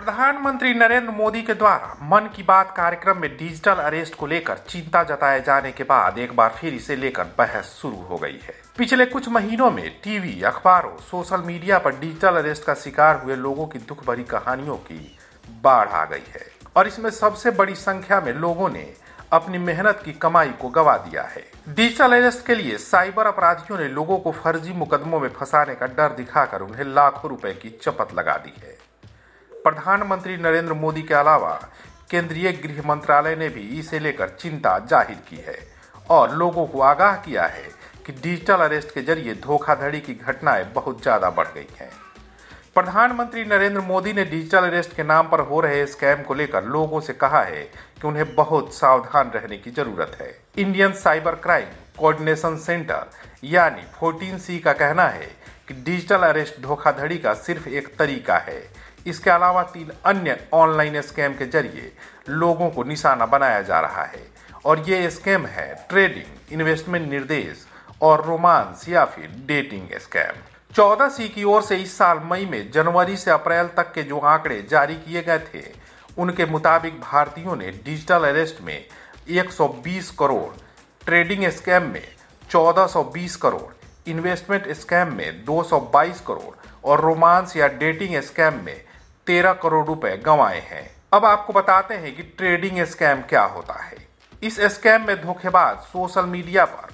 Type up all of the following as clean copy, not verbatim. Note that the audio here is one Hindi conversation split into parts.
प्रधानमंत्री नरेंद्र मोदी के द्वारा मन की बात कार्यक्रम में डिजिटल अरेस्ट को लेकर चिंता जताए जाने के बाद एक बार फिर इसे लेकर बहस शुरू हो गई है। पिछले कुछ महीनों में टीवी, अखबारों, सोशल मीडिया पर डिजिटल अरेस्ट का शिकार हुए लोगों की दुख भरी कहानियों की बाढ़ आ गई है और इसमें सबसे बड़ी संख्या में लोगों ने अपनी मेहनत की कमाई को गंवा दिया है। डिजिटल अरेस्ट के लिए साइबर अपराधियों ने लोगों को फर्जी मुकदमों में फंसाने का डर दिखाकर उन्हें लाखों रुपए की चपत लगा दी है। प्रधानमंत्री नरेंद्र मोदी के अलावा केंद्रीय गृह मंत्रालय ने भी इसे लेकर चिंता जाहिर की है और लोगों को आगाह किया है कि डिजिटल अरेस्ट के जरिए धोखाधड़ी की घटनाएं बहुत ज्यादा बढ़ गई हैं। प्रधानमंत्री नरेंद्र मोदी ने डिजिटल अरेस्ट के नाम पर हो रहे स्कैम को लेकर लोगों से कहा है कि उन्हें बहुत सावधान रहने की जरूरत है। Indian cyber crime coordination centre यानी 14C का कहना है कि डिजिटल अरेस्ट धोखाधड़ी का सिर्फ एक तरीका है। इसके अलावा 3 अन्य ऑनलाइन स्कैम के जरिए लोगों को निशाना बनाया जा रहा है और ये स्कैम है ट्रेडिंग, इन्वेस्टमेंट निर्देश और रोमांस या फिर डेटिंग स्कैम। 14C की ओर से इस साल मई में जनवरी से अप्रैल तक के जो आंकड़े जारी किए गए थे उनके मुताबिक भारतीयों ने डिजिटल अरेस्ट में 120 करोड़, ट्रेडिंग स्कैम में 1420 करोड़, इन्वेस्टमेंट स्कैम में 222 करोड़ और रोमांस या डेटिंग स्कैम में 13 करोड़ रुपए गंवाए हैं। अब आपको बताते हैं कि ट्रेडिंग स्कैम क्या होता है। इस स्कैम में धोखेबाज सोशल मीडिया पर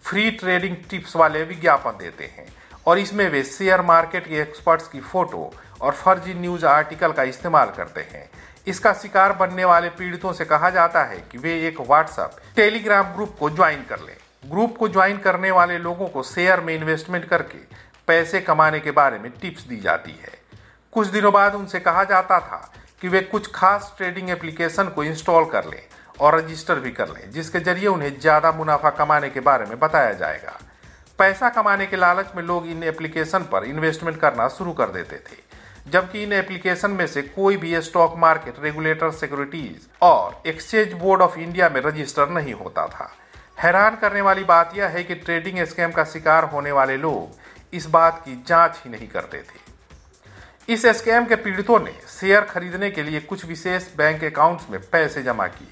फ्री ट्रेडिंग टिप्स वाले विज्ञापन देते हैं और इसमें वे शेयर मार्केट के एक्सपर्ट्स की फोटो और फर्जी न्यूज आर्टिकल का इस्तेमाल करते हैं। इसका शिकार बनने वाले पीड़ितों से कहा जाता है कि वे एक व्हाट्सएप, टेलीग्राम ग्रुप को ज्वाइन कर लें। ग्रुप को ज्वाइन करने वाले लोगों को शेयर में इन्वेस्टमेंट करके पैसे कमाने के बारे में टिप्स दी जाती है। कुछ दिनों बाद उनसे कहा जाता था कि वे कुछ खास ट्रेडिंग एप्लीकेशन को इंस्टॉल कर लें और रजिस्टर भी कर लें, जिसके जरिए उन्हें ज्यादा मुनाफा कमाने के बारे में बताया जाएगा। पैसा कमाने के लालच में लोग इन एप्लीकेशन पर इन्वेस्टमेंट करना शुरू कर देते थे, जबकि इन एप्लीकेशन में से कोई भी स्टॉक मार्केट रेगुलेटर, सिक्योरिटीज और एक्सचेंज बोर्ड ऑफ इंडिया में रजिस्टर नहीं होता था। हैरान करने वाली बात यह है कि ट्रेडिंग स्कैम का शिकार होने वाले लोग इस बात की जांच ही नहीं करते थे। इस स्कैम के पीड़ितों ने शेयर खरीदने के लिए कुछ विशेष बैंक अकाउंट्स में पैसे जमा किए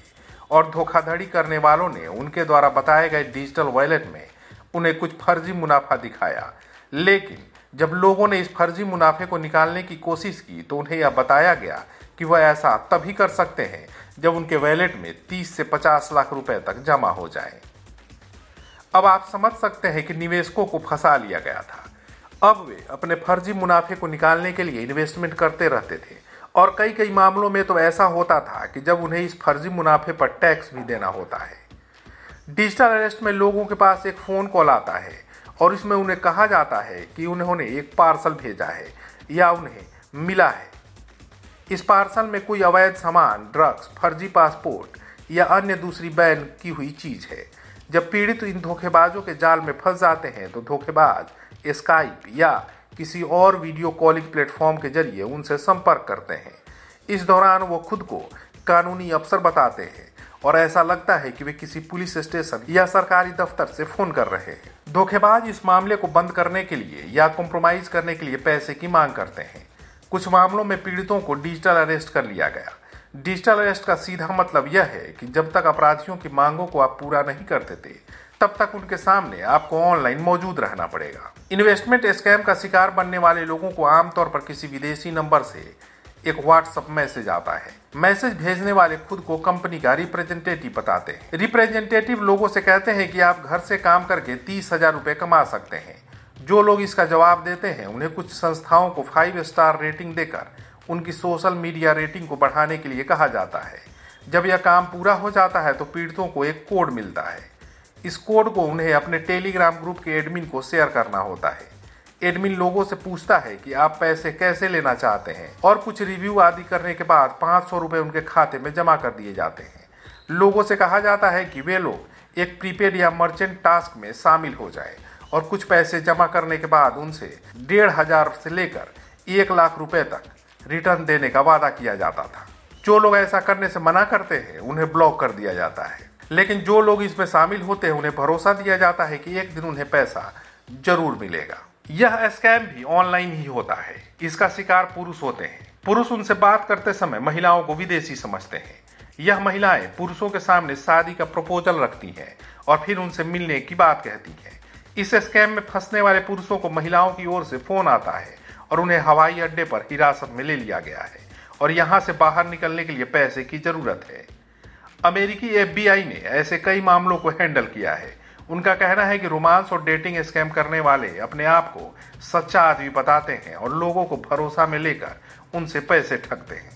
और धोखाधड़ी करने वालों ने उनके द्वारा बताए गए डिजिटल वॉलेट में उन्हें कुछ फर्जी मुनाफा दिखाया। लेकिन जब लोगों ने इस फर्जी मुनाफे को निकालने की कोशिश की तो उन्हें यह बताया गया कि वह ऐसा तभी कर सकते हैं जब उनके वॉलेट में 30 से 50 लाख रुपए तक जमा हो जाए। अब आप समझ सकते हैं कि निवेशकों को फंसा लिया गया था। अब वे अपने फर्जी मुनाफे को निकालने के लिए इन्वेस्टमेंट करते रहते थे और कई मामलों में तो ऐसा होता था कि जब उन्हें इस फर्जी मुनाफे पर टैक्स भी देना होता है। डिजिटल अरेस्ट में लोगों के पास एक फोन कॉल आता है और इसमें उन्हें कहा जाता है कि उन्होंने एक पार्सल भेजा है या उन्हें मिला है। इस पार्सल में कोई अवैध सामान, ड्रग्स, फर्जी पासपोर्ट या अन्य दूसरी बैन की हुई चीज है। जब पीड़ित इन धोखेबाजों के जाल में फंस जाते हैं तो धोखेबाज स्काइप या किसी और वीडियो कॉलिंग प्लेटफॉर्म के जरिए उनसे संपर्क करते हैं। इस दौरान वो खुद को कानूनी अफसर बताते हैं और ऐसा लगता है कि वे किसी पुलिस स्टेशन या सरकारी दफ्तर से फोन कर रहे हैं। धोखेबाज इस मामले को बंद करने के लिए या कॉम्प्रोमाइज करने के लिए पैसे की मांग करते हैं। कुछ मामलों में पीड़ितों को डिजिटल अरेस्ट कर लिया गया। डिजिटल अरेस्ट का सीधा मतलब यह है कि जब तक अपराधियों की मांगों को आप पूरा नहीं करते थे तब तक उनके सामने आपको ऑनलाइन मौजूद रहना पड़ेगा। इन्वेस्टमेंट स्कैम का शिकार बनने वाले लोगों को आमतौर पर किसी विदेशी नंबर से एक व्हाट्सएप मैसेज आता है। मैसेज भेजने वाले खुद को कंपनी का रिप्रेजेंटेटिव बताते हैं। रिप्रेजेंटेटिव लोगों से कहते हैं कि आप घर से काम करके 30,000 रुपए कमा सकते हैं। जो लोग इसका जवाब देते हैं उन्हें कुछ संस्थाओं को 5 स्टार रेटिंग देकर उनकी सोशल मीडिया रेटिंग को बढ़ाने के लिए कहा जाता है। जब यह काम पूरा हो जाता है तो पीड़ितों को एक कोड मिलता है। इस कोड को उन्हें अपने टेलीग्राम ग्रुप के एडमिन को शेयर करना होता है। एडमिन लोगों से पूछता है कि आप पैसे कैसे लेना चाहते हैं और कुछ रिव्यू आदि करने के बाद 500 रुपए उनके खाते में जमा कर दिए जाते हैं। लोगों से कहा जाता है कि वे लोग एक प्रीपेड या मर्चेंट टास्क में शामिल हो जाएं और कुछ पैसे जमा करने के बाद उनसे 1,500 से लेकर 1 लाख रुपए तक रिटर्न देने का वादा किया जाता था। जो लोग ऐसा करने से मना करते हैं उन्हें ब्लॉक कर दिया जाता है, लेकिन जो लोग इसमें शामिल होते हैं उन्हें भरोसा दिया जाता है कि एक दिन उन्हें पैसा जरूर मिलेगा। यह स्कैम भी ऑनलाइन ही होता है। इसका शिकार पुरुष होते हैं। पुरुष उनसे बात करते समय महिलाओं को विदेशी समझते हैं। यह महिलाएं पुरुषों के सामने शादी का प्रपोजल रखती हैं और फिर उनसे मिलने की बात कहती हैं। इस स्कैम में फंसने वाले पुरुषों को महिलाओं की ओर से फोन आता है और उन्हें हवाई अड्डे पर हिरासत में ले लिया गया है और यहां से बाहर निकलने के लिए पैसे की जरूरत है। अमेरिकी FBI ने ऐसे कई मामलों को हैंडल किया है। उनका कहना है कि रोमांस और डेटिंग स्कैम करने वाले अपने आप को सच्चा आदमी बताते हैं और लोगों को भरोसा में लेकर उनसे पैसे ठगते हैं।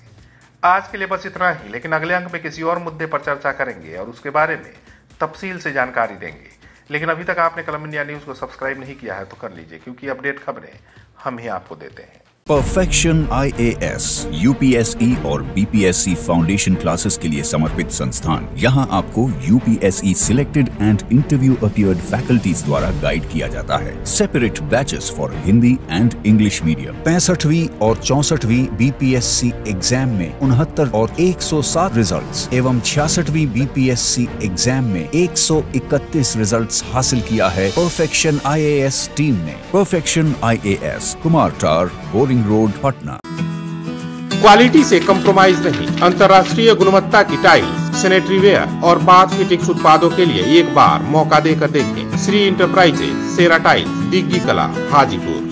आज के लिए बस इतना ही, लेकिन अगले अंक में किसी और मुद्दे पर चर्चा करेंगे और उसके बारे में तफसील से जानकारी देंगे। लेकिन अभी तक आपने कलम इंडिया न्यूज को सब्सक्राइब नहीं किया है तो कर लीजिए, क्योंकि अपडेट खबरें हम ही आपको देते हैं। परफेक्शन IAS, UPSE और BPSC फाउंडेशन क्लासेस के लिए समर्पित संस्थान। यहां आपको UPSE selected and interview appeared faculties द्वारा गाइड किया जाता है। Separate batches for Hindi and English medium. 65वीं और 64वीं BPSC एग्जाम में 69 और 107 रिजल्ट्स एवं 66वीं BPSC एग्जाम में 131 रिजल्ट्स हासिल किया है परफेक्शन IAS टीम ने। परफेक्शन IAS, कुमार टार, बोरिंग रोड, पटना। क्वालिटी से कंप्रोमाइज नहीं, अंतर्राष्ट्रीय गुणवत्ता की टाइल्स, सैनिटरी वेयर और बाथ फिटिंग्स उत्पादों के लिए एक बार मौका देकर देखें। श्री इंटरप्राइजेज, सेरा टाइल्स, दिग्गी कला, हाजीपुर।